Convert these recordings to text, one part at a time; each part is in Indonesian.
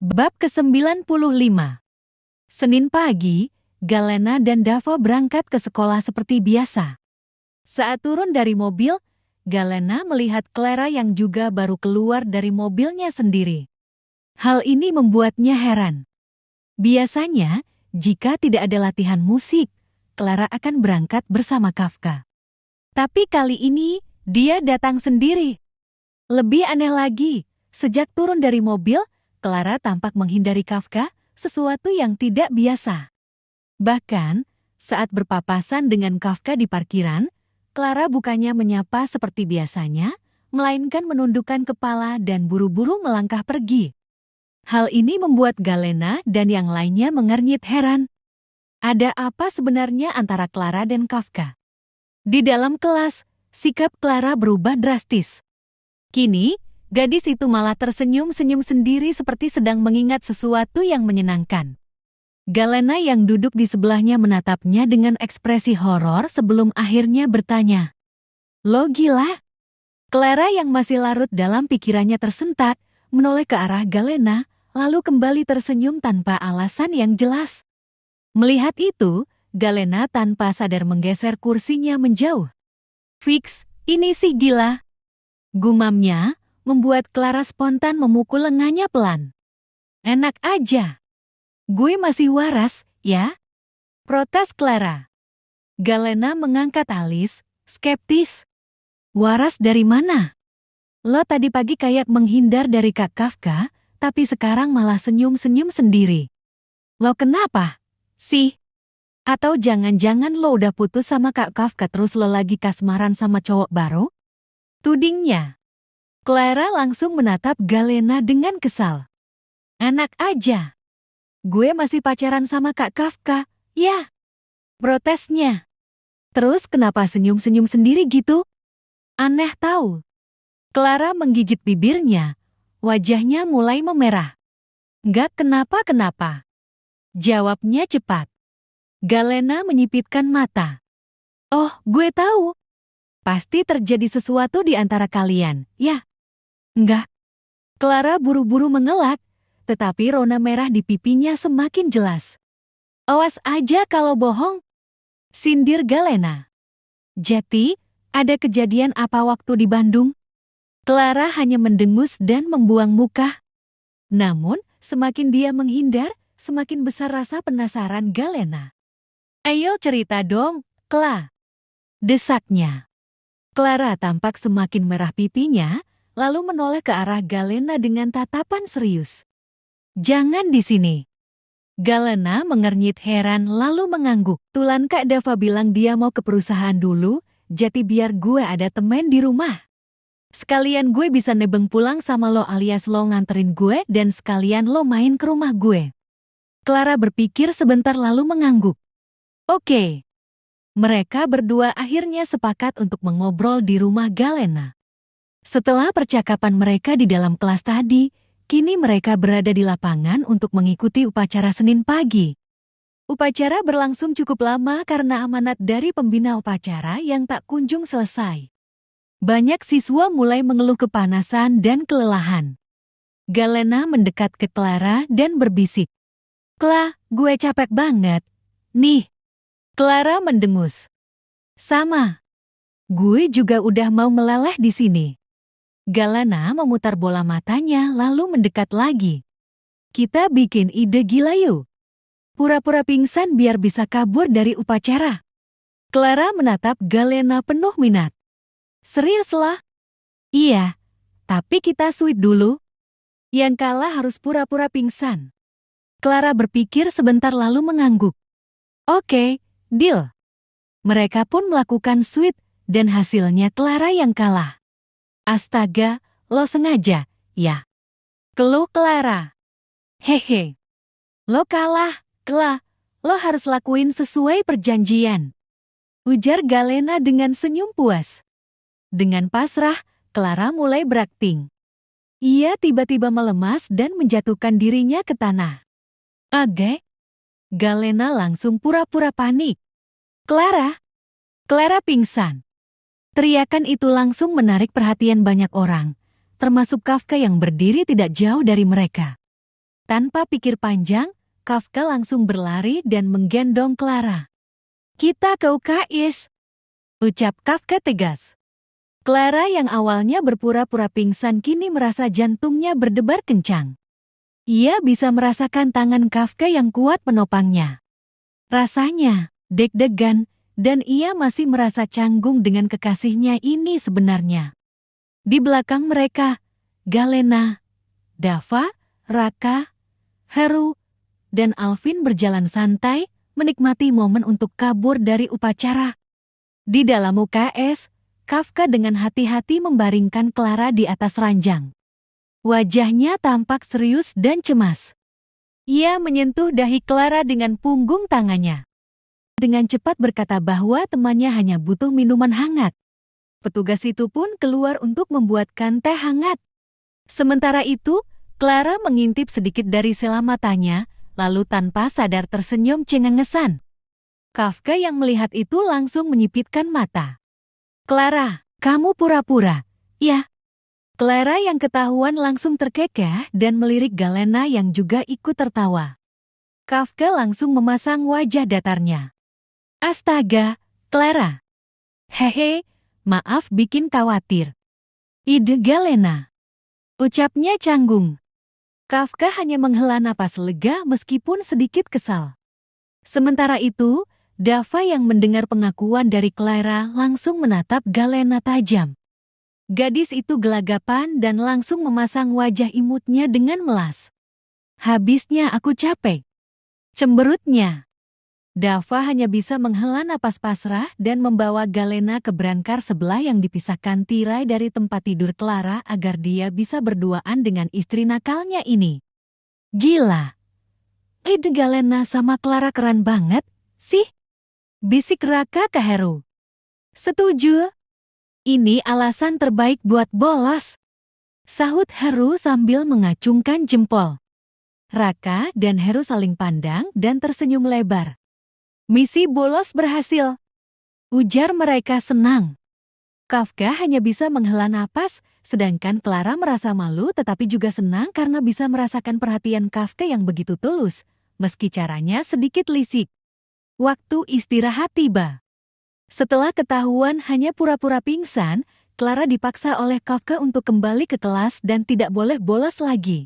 Bab ke-95. Senin pagi, Galena dan Dava berangkat ke sekolah seperti biasa. Saat turun dari mobil, Galena melihat Clara yang juga baru keluar dari mobilnya sendiri. Hal ini membuatnya heran. Biasanya, jika tidak ada latihan musik, Clara akan berangkat bersama Kafka. Tapi kali ini, dia datang sendiri. Lebih aneh lagi, sejak turun dari mobil, Clara tampak menghindari Kafka, sesuatu yang tidak biasa. Bahkan, saat berpapasan dengan Kafka di parkiran, Clara bukannya menyapa seperti biasanya, melainkan menundukkan kepala dan buru-buru melangkah pergi. Hal ini membuat Galena dan yang lainnya mengernyit heran. Ada apa sebenarnya antara Clara dan Kafka? Di dalam kelas, sikap Clara berubah drastis. Kini, gadis itu malah tersenyum-senyum sendiri seperti sedang mengingat sesuatu yang menyenangkan. Galena yang duduk di sebelahnya menatapnya dengan ekspresi horor sebelum akhirnya bertanya, "Lo gila?" Clara yang masih larut dalam pikirannya tersentak, menoleh ke arah Galena, lalu kembali tersenyum tanpa alasan yang jelas. Melihat itu, Galena tanpa sadar menggeser kursinya menjauh. "Fix, ini sih gila," gumamnya, membuat Clara spontan memukul lengannya pelan. "Enak aja. Gue masih waras, ya?" protes Clara. Galena mengangkat alis, skeptis. "Waras dari mana? Lo tadi pagi kayak menghindar dari Kak Kafka, tapi sekarang malah senyum-senyum sendiri. Lo kenapa sih? Atau jangan-jangan lo udah putus sama Kak Kafka terus lo lagi kasmaran sama cowok baru?" tudingnya. Clara langsung menatap Galena dengan kesal. "Enak aja. Gue masih pacaran sama Kak Kafka, ya?" protesnya. "Terus kenapa senyum-senyum sendiri gitu? Aneh tahu." Clara menggigit bibirnya. Wajahnya mulai memerah. "Nggak kenapa-kenapa," jawabnya cepat. Galena menyipitkan mata. "Oh, gue tahu. Pasti terjadi sesuatu di antara kalian, ya?" "Enggak." Clara buru-buru mengelak, tetapi rona merah di pipinya semakin jelas. "Awas aja kalau bohong," sindir Galena. "Jadi, ada kejadian apa waktu di Bandung?" Clara hanya mendengus dan membuang muka. Namun, semakin dia menghindar, semakin besar rasa penasaran Galena. "Ayo cerita dong, Cla," desaknya. Clara tampak semakin merah pipinya, lalu menoleh ke arah Galena dengan tatapan serius. "Jangan di sini." Galena mengernyit heran lalu mengangguk. "Tulan Kak Dava bilang dia mau ke perusahaan dulu, jadi biar gue ada temen di rumah. Sekalian gue bisa nebeng pulang sama lo alias lo nganterin gue dan sekalian lo main ke rumah gue." Clara berpikir sebentar lalu mengangguk. "Oke." Mereka berdua akhirnya sepakat untuk mengobrol di rumah Galena. Setelah percakapan mereka di dalam kelas tadi, kini mereka berada di lapangan untuk mengikuti upacara Senin pagi. Upacara berlangsung cukup lama karena amanat dari pembina upacara yang tak kunjung selesai. Banyak siswa mulai mengeluh kepanasan dan kelelahan. Galena mendekat ke Clara dan berbisik. "Cla, gue capek banget. Nih." Clara mendengus. "Sama. Gue juga udah mau meleleh di sini." Galena memutar bola matanya lalu mendekat lagi. "Kita bikin ide gila yuk. Pura-pura pingsan biar bisa kabur dari upacara." Clara menatap Galena penuh minat. "Serius lah?" "Iya, tapi kita sweet dulu. Yang kalah harus pura-pura pingsan." Clara berpikir sebentar lalu mengangguk. "Oke, deal." Mereka pun melakukan sweet, dan hasilnya Clara yang kalah. "Astaga, lo sengaja, ya?" keluh Clara. "Hehe. Lo kalah, Cla. Lo harus lakuin sesuai perjanjian," ujar Galena dengan senyum puas. Dengan pasrah, Clara mulai berakting. Ia tiba-tiba melemas dan menjatuhkan dirinya ke tanah. "Age?" Galena langsung pura-pura panik. "Clara! Clara pingsan!" Teriakan itu langsung menarik perhatian banyak orang, termasuk Kafka yang berdiri tidak jauh dari mereka. Tanpa pikir panjang, Kafka langsung berlari dan menggendong Clara. "Kita ke UKS," ucap Kafka tegas. Clara yang awalnya berpura-pura pingsan kini merasa jantungnya berdebar kencang. Ia bisa merasakan tangan Kafka yang kuat menopangnya. Rasanya deg-degan, dan ia masih merasa canggung dengan kekasihnya ini sebenarnya. Di belakang mereka, Galena, Dava, Raka, Heru, dan Alvin berjalan santai, menikmati momen untuk kabur dari upacara. Di dalam UKS, Kafka dengan hati-hati membaringkan Clara di atas ranjang. Wajahnya tampak serius dan cemas. Ia menyentuh dahi Clara dengan punggung tangannya. Dengan cepat berkata bahwa temannya hanya butuh minuman hangat. Petugas itu pun keluar untuk membuatkan teh hangat. Sementara itu, Clara mengintip sedikit dari sela matanya, lalu tanpa sadar tersenyum cengengesan. Kafka yang melihat itu langsung menyipitkan mata. "Clara, kamu pura-pura." "Ya." Clara yang ketahuan langsung terkekeh dan melirik Galena yang juga ikut tertawa. Kafka langsung memasang wajah datarnya. "Astaga, Clara. Hehe, maaf bikin khawatir." "Ide Galena," ucapnya canggung. Kafka hanya menghela napas lega meskipun sedikit kesal. Sementara itu, Dava yang mendengar pengakuan dari Clara langsung menatap Galena tajam. Gadis itu gelagapan dan langsung memasang wajah imutnya dengan melas. "Habisnya aku capek," cemberutnya. Dava hanya bisa menghela napas pasrah dan membawa Galena ke brankar sebelah yang dipisahkan tirai dari tempat tidur Clara agar dia bisa berduaan dengan istri nakalnya ini. "Gila. Ide Galena sama Clara keren banget, sih," bisik Raka ke Heru. "Setuju. Ini alasan terbaik buat bolos," sahut Heru sambil mengacungkan jempol. Raka dan Heru saling pandang dan tersenyum lebar. "Misi bolos berhasil," ujar mereka senang. Kafka hanya bisa menghela napas, sedangkan Clara merasa malu tetapi juga senang karena bisa merasakan perhatian Kafka yang begitu tulus, meski caranya sedikit lisik. Waktu istirahat tiba. Setelah ketahuan hanya pura-pura pingsan, Clara dipaksa oleh Kafka untuk kembali ke kelas dan tidak boleh bolos lagi.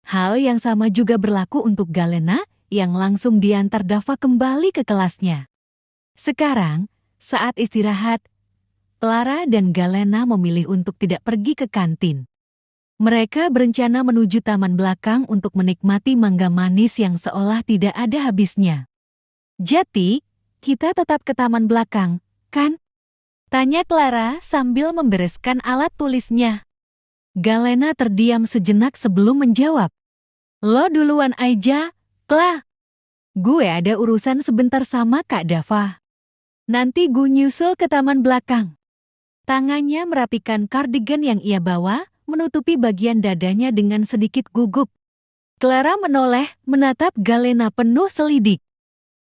Hal yang sama juga berlaku untuk Galena, yang langsung diantar Dava kembali ke kelasnya. Sekarang, saat istirahat, Clara dan Galena memilih untuk tidak pergi ke kantin. Mereka berencana menuju taman belakang untuk menikmati mangga manis yang seolah tidak ada habisnya. "Jadi, kita tetap ke taman belakang, kan?" tanya Clara sambil membereskan alat tulisnya. Galena terdiam sejenak sebelum menjawab. "Lo duluan aja, Cla. Gue ada urusan sebentar sama Kak Dava. Nanti gue nyusul ke taman belakang." Tangannya merapikan kardigan yang ia bawa, menutupi bagian dadanya dengan sedikit gugup. Clara menoleh, menatap Galena penuh selidik.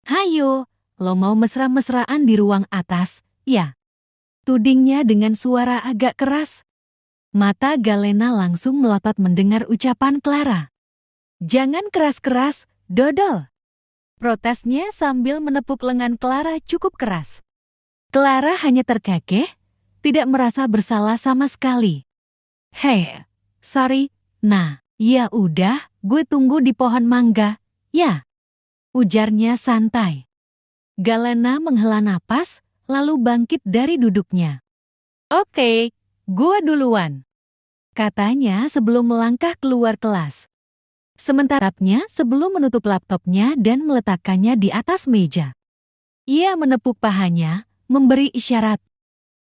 "Hayo, lo mau mesra-mesraan di ruang atas, ya?" tudingnya dengan suara agak keras. Mata Galena langsung melotot mendengar ucapan Clara. "Jangan keras-keras, dodol," protesnya sambil menepuk lengan Clara cukup keras. Clara hanya terkekeh, tidak merasa bersalah sama sekali. "Hei, sorry, nah, ya udah, gue tunggu di pohon mangga, ya?" ujarnya santai. Galena menghela napas, lalu bangkit dari duduknya. "Oke, gue duluan," katanya sebelum melangkah keluar kelas. Sementaranya sebelum menutup laptopnya dan meletakkannya di atas meja. Ia menepuk pahanya, memberi isyarat.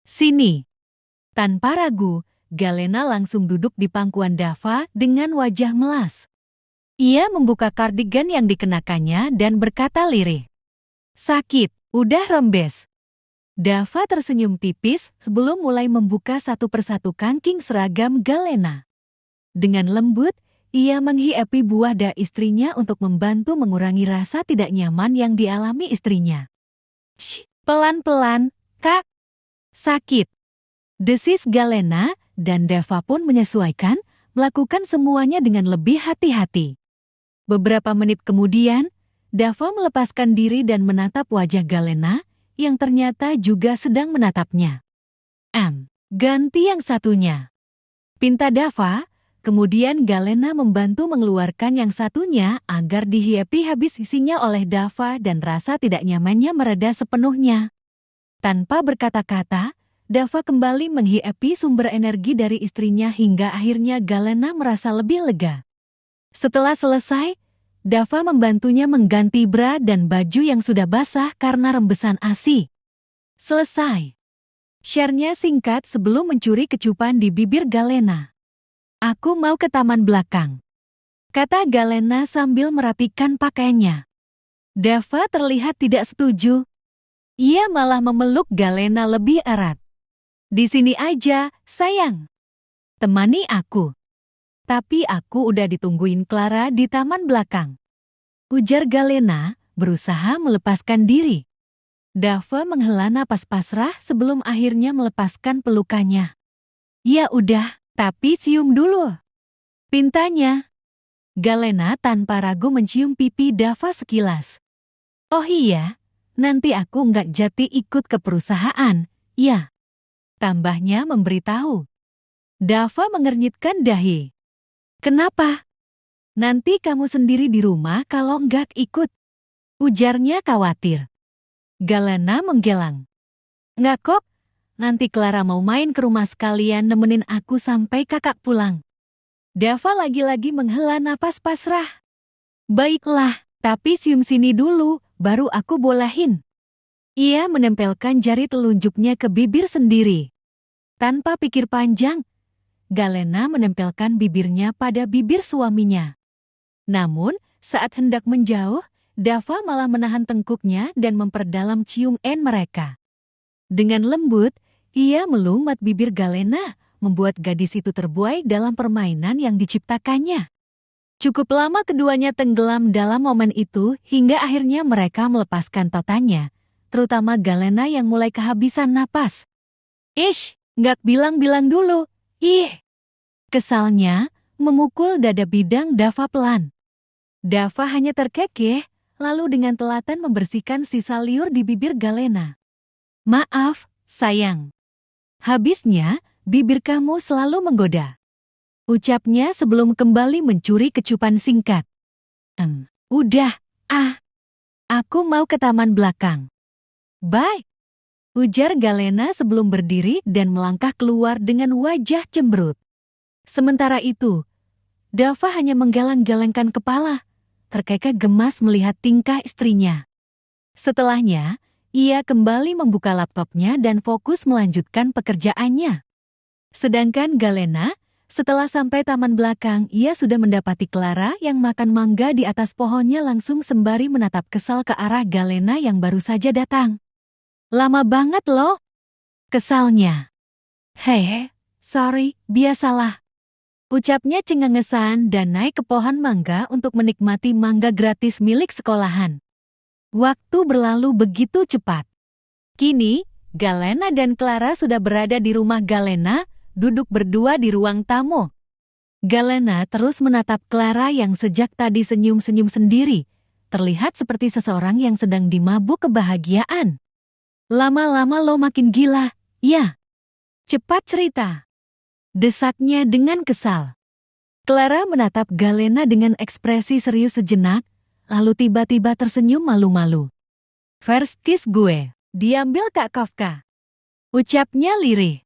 "Sini." Tanpa ragu, Galena langsung duduk di pangkuan Dava dengan wajah melas. Ia membuka kardigan yang dikenakannya dan berkata lirih. "Sakit, udah rembes." Dava tersenyum tipis sebelum mulai membuka satu persatu kancing seragam Galena. Dengan lembut, ia menghiapi buah da istrinya untuk membantu mengurangi rasa tidak nyaman yang dialami istrinya. "Shh, pelan-pelan, Kak. Sakit," desis Galena, dan Dava pun menyesuaikan, melakukan semuanya dengan lebih hati-hati. Beberapa menit kemudian, Dava melepaskan diri dan menatap wajah Galena, yang ternyata juga sedang menatapnya. Ganti yang satunya, pinta Dava. Kemudian Galena membantu mengeluarkan yang satunya agar dihiapi habis isinya oleh Dava dan rasa tidak nyamannya mereda sepenuhnya. Tanpa berkata-kata, Dava kembali menghiapi sumber energi dari istrinya hingga akhirnya Galena merasa lebih lega. Setelah selesai, Dava membantunya mengganti bra dan baju yang sudah basah karena rembesan ASI. Selesai. Share-nya singkat sebelum mencuri kecupan di bibir Galena. Aku mau ke taman belakang, kata Galena sambil merapikan pakaiannya. Dava terlihat tidak setuju. Ia malah memeluk Galena lebih erat. Di sini aja, sayang. Temani aku. Tapi aku udah ditungguin Clara di taman belakang, ujar Galena, berusaha melepaskan diri. Dava menghela napas pasrah sebelum akhirnya melepaskan pelukannya. Ya udah, tapi cium dulu, pintanya. Galena tanpa ragu mencium pipi Dava sekilas. Oh iya, nanti aku nggak jadi ikut ke perusahaan, ya. Tambahnya memberitahu. Dava mengernyitkan dahi. Kenapa? Nanti kamu sendiri di rumah kalau nggak ikut, ujarnya khawatir. Galena menggelang. Nggak kok, nanti Clara mau main ke rumah sekalian nemenin aku sampai kakak pulang. Dava lagi-lagi menghela napas pasrah. Baiklah, tapi cium sini dulu, baru aku bolehin. Ia menempelkan jari telunjuknya ke bibir sendiri. Tanpa pikir panjang, Galena menempelkan bibirnya pada bibir suaminya. Namun, saat hendak menjauh, Dava malah menahan tengkuknya dan memperdalam cium mereka. Dengan lembut, ia melumat bibir Galena, membuat gadis itu terbuai dalam permainan yang diciptakannya. Cukup lama keduanya tenggelam dalam momen itu hingga akhirnya mereka melepaskan totannya, terutama Galena yang mulai kehabisan napas. Ish, nggak bilang-bilang dulu, ih. Kesalnya, memukul dada bidang Dava pelan. Dava hanya terkekeh, lalu dengan telaten membersihkan sisa liur di bibir Galena. Maaf, sayang. Habisnya, bibir kamu selalu menggoda, ucapnya sebelum kembali mencuri kecupan singkat. Udah, aku mau ke taman belakang. Bye, ujar Galena sebelum berdiri dan melangkah keluar dengan wajah cemberut. Sementara itu, Dava hanya menggeleng-gelengkan kepala, terkekeh gemas melihat tingkah istrinya. Setelahnya, ia kembali membuka laptopnya dan fokus melanjutkan pekerjaannya. Sedangkan Galena, setelah sampai taman belakang, ia sudah mendapati Clara yang makan mangga di atas pohonnya langsung sembari menatap kesal ke arah Galena yang baru saja datang. Lama banget loh, kesalnya. Hei, sorry, biasalah. Ucapnya cengengesan dan naik ke pohon mangga untuk menikmati mangga gratis milik sekolahan. Waktu berlalu begitu cepat. Kini, Galena dan Clara sudah berada di rumah Galena, duduk berdua di ruang tamu. Galena terus menatap Clara yang sejak tadi senyum-senyum sendiri, terlihat seperti seseorang yang sedang dimabuk kebahagiaan. Lama-lama lo makin gila, ya? Cepat cerita, desaknya dengan kesal. Clara menatap Galena dengan ekspresi serius sejenak, lalu tiba-tiba tersenyum malu-malu. First kiss gue, diambil Kak Kafka, ucapnya lirih.